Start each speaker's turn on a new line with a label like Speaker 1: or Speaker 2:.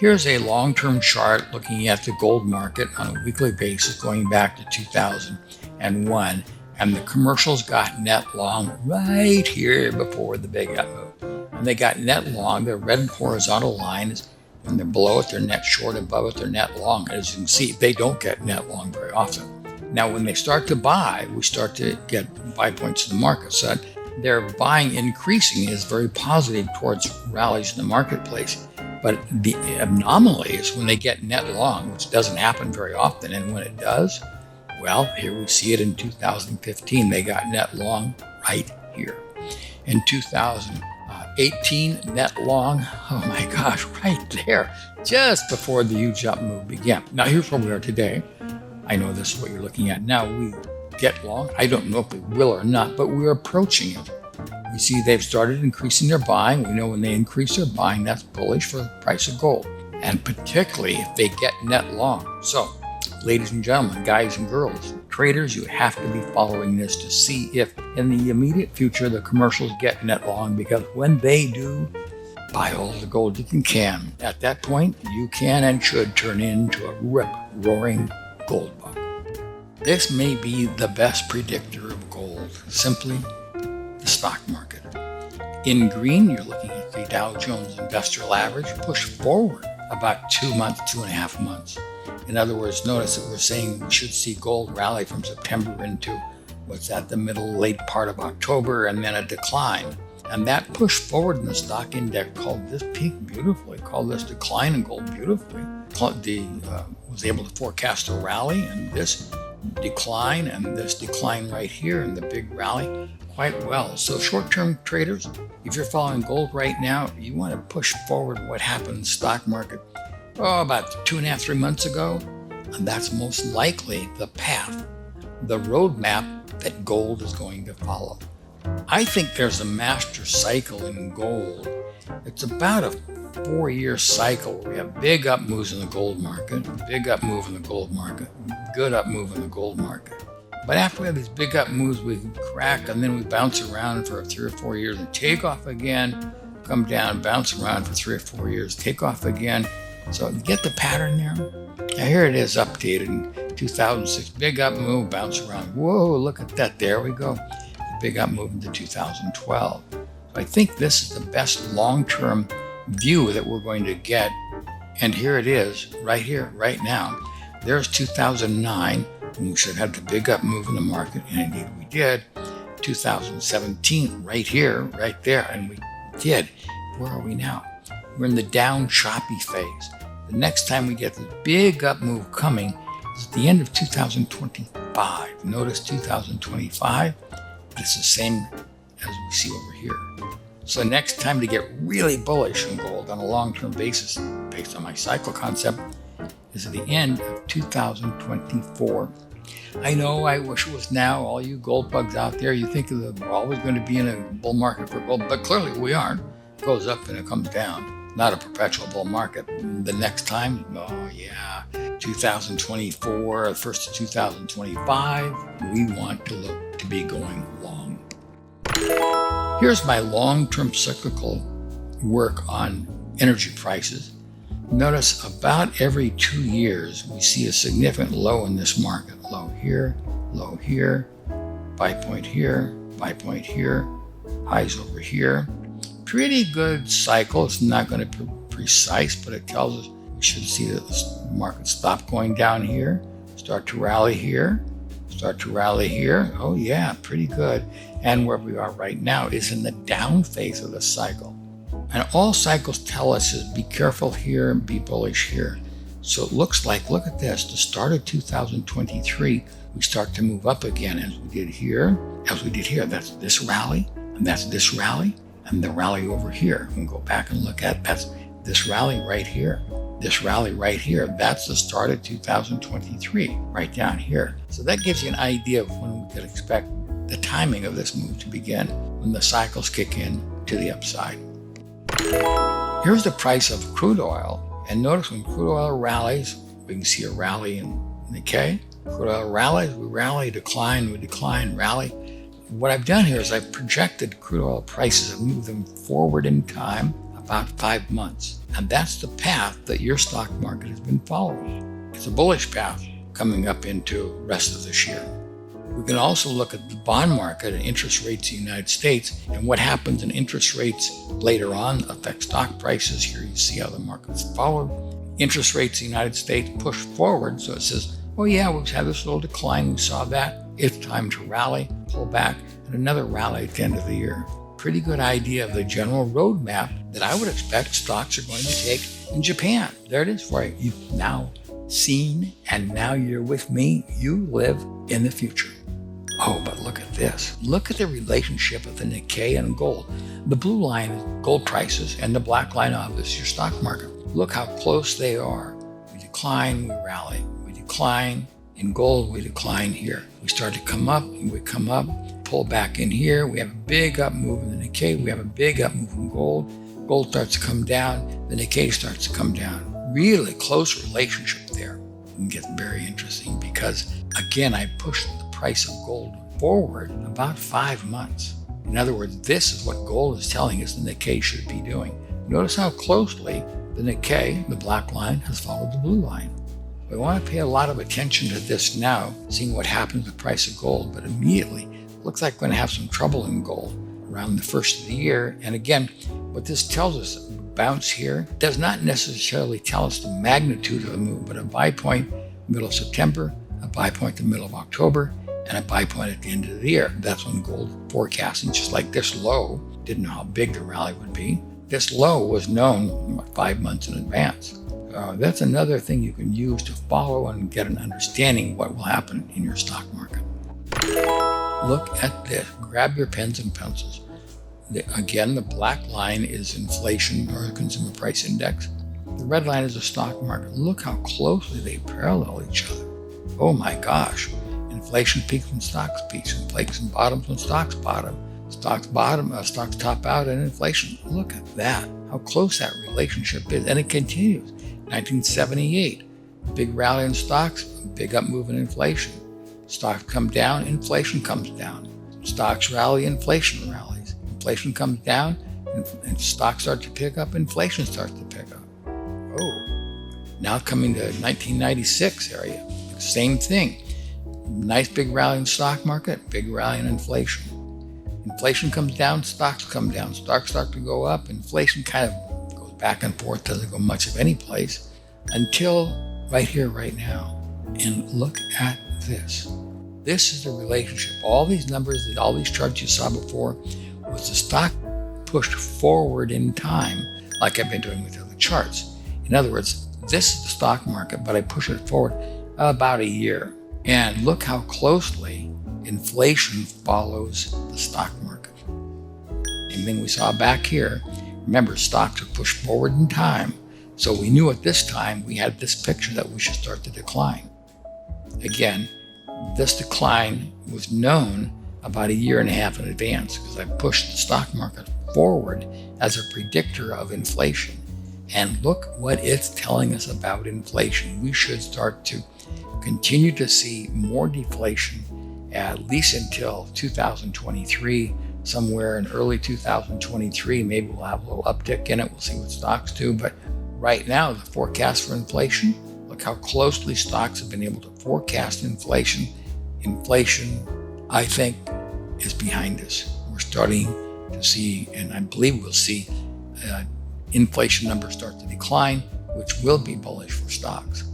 Speaker 1: Here's a long-term chart looking at the gold market on a weekly basis going back to 2001, and the commercials got net long right here before the big up move. And they got net long, the red horizontal lines, when they're below it, they're net short, above it, they're net long. As you can see, they don't get net long very often. Now, when they start to buy, we start to get buy points in the market. So their buying increasing is very positive towards rallies in the marketplace. But the anomaly is when they get net long, which doesn't happen very often. And when it does, well, here we see it in 2015. They got net long right here. In 2018, net long, oh my gosh, right there, just before the huge up move began. Now, here's where we are today. I know this is what you're looking at now. We get long. I don't know if we will or not, but we're approaching it. You see they've started increasing their buying. We know when they increase their buying, that's bullish for the price of gold, and particularly if they get net long. So, ladies and gentlemen, guys and girls, traders, you have to be following this to see if in the immediate future the commercials get net long, because when they do, buy all the gold you can. At that point, you can and should turn into a rip-roaring gold bug. This may be the best predictor of gold, simply the stock market. In green, you're looking at the Dow Jones Industrial Average push forward about 2 months, 2.5 months. In other words, notice that we're saying we should see gold rally from September into the late part of October, and then a decline. And that push forward in the stock index called this peak beautifully, called this decline in gold beautifully. Was able to forecast a rally, and this decline right here, and the big rally quite well. So short-term traders, if you're following gold right now, you want to push forward what happened in the stock market about 2.5, 3 months ago, and that's most likely the path, the roadmap that gold is going to follow. I think there's a master cycle in gold. It's about a 4-year cycle where we have big up moves in the gold market, big up move in the gold market, good up move in the gold market. But after we have these big up moves, we crack, and then we bounce around for 3 or 4 years and take off again, come down, bounce around for 3 or 4 years, take off again. So you get the pattern there? Now here it is updated in 2006. Big up move, bounce around. Whoa, look at that. There we go. The big up move into 2012. So I think this is the best long-term view that we're going to get. And here it is, right here, right now. There's 2009, when we should have had the big up move in the market, and indeed we did. 2017, right here, right there, and we did. Where are we now? We're in the down choppy phase. The next time we get the big up move coming is at the end of 2025. Notice 2025, it's the same as we see over here. So next time to get really bullish in gold on a long-term basis, based on my cycle concept, is at the end of 2024. I know, I wish it was now. All you gold bugs out there, you think we're always going to be in a bull market for gold, but clearly we aren't. It goes up and it comes down. Not a perpetual bull market. The next time, 2024, first of 2025, we want to look to be going long. Here's my long-term cyclical work on energy prices. Notice about every 2 years, we see a significant low in this market. Low here, buy point here, highs over here. Pretty good cycle. It's not going to be precise, but it tells us we should see the market stop going down here, start to rally here. Oh yeah, pretty good. And where we are right now is in the down phase of the cycle. And all cycles tell us is be careful here and be bullish here. So it looks like, look at this, the start of 2023, we start to move up again as we did here. That's this rally, and that's this rally, and the rally over here. We can go back and look at that's this rally right here. This rally right here, that's the start of 2023, right down here. So that gives you an idea of when we could expect the timing of this move to begin, when the cycles kick in to the upside. Here's the price of crude oil. And notice when crude oil rallies, we can see a rally in Nikkei. Crude oil rallies, we rally, decline, rally. What I've done here is I've projected crude oil prices and moved them forward in time about 5 months. And that's the path that your stock market has been following. It's a bullish path coming up into the rest of this year. We can also look at the bond market and interest rates in the United States, and what happens in interest rates later on affects stock prices. Here you see how the markets follow. Interest rates in the United States push forward, so it says, oh yeah, we've had this little decline, we saw that, it's time to rally, pull back, and another rally at the end of the year. Pretty good idea of the general roadmap that I would expect stocks are going to take in Japan. There it is for you. You've now seen, and now you're with me. You live in the future. Oh, but look at this. Look at the relationship of the Nikkei and gold. The blue line is gold prices, and the black line of this is your stock market. Look how close they are. We decline, we rally. We decline. In gold, we decline here. We start to come up, and we come up, pull back in here. We have a big up move in the Nikkei. We have a big up move in gold. Gold starts to come down. The Nikkei starts to come down. Really close relationship there. It gets very interesting because, again, I pushed the price of gold forward about 5 months. In other words, this is what gold is telling us the Nikkei should be doing. Notice how closely the Nikkei, the black line, has followed the blue line. We want to pay a lot of attention to this now, seeing what happens with the price of gold, but immediately it looks like we're going to have some trouble in gold around the first of the year. And again, what this tells us, bounce here, does not necessarily tell us the magnitude of the move, but a buy point middle of September, a buy point the middle of October, and a buy point at the end of the year. That's when gold forecasting, just like this low, didn't know how big the rally would be. This low was known 5 months in advance. That's another thing you can use to follow and get an understanding of what will happen in your stock market. Look at this. Grab your pens and pencils. Again, the black line is inflation or the consumer price index. The red line is the stock market. Look how closely they parallel each other. Oh my gosh. Inflation peaks when stocks peaks. Inflation bottoms when stocks bottom. Stocks top out and inflation. Look at that. How close that relationship is. And it continues. 1978, big rally in stocks, big up move in inflation. Stocks come down, inflation comes down. Stocks rally, inflation rallies. Inflation comes down, and stocks start to pick up, inflation starts to pick up. Oh, now coming to 1996 area, same thing. Nice big rally in stock market, big rally in inflation. Inflation comes down, stocks come down. Stocks start to go up, inflation kind of goes back and forth, doesn't go much of any place until right here, right now. And look at this. This is the relationship. All these numbers, all these charts you saw before, was the stock pushed forward in time, like I've been doing with other charts. In other words, this is the stock market, but I push it forward about a year. And look how closely inflation follows the stock market. And then we saw back here, remember, stocks are pushed forward in time. So we knew at this time we had this picture that we should start to decline. Again, this decline was known about a year and a half in advance because I pushed the stock market forward as a predictor of inflation. And look what it's telling us about inflation. We should start to continue to see more deflation at least until 2023, somewhere in early 2023. Maybe we'll have a little uptick in it. We'll see what stocks do. But right now, the forecast for inflation, look how closely stocks have been able to forecast inflation. Inflation, I think, is behind us. We're starting to see, and I believe we'll see, inflation numbers start to decline, which will be bullish for stocks.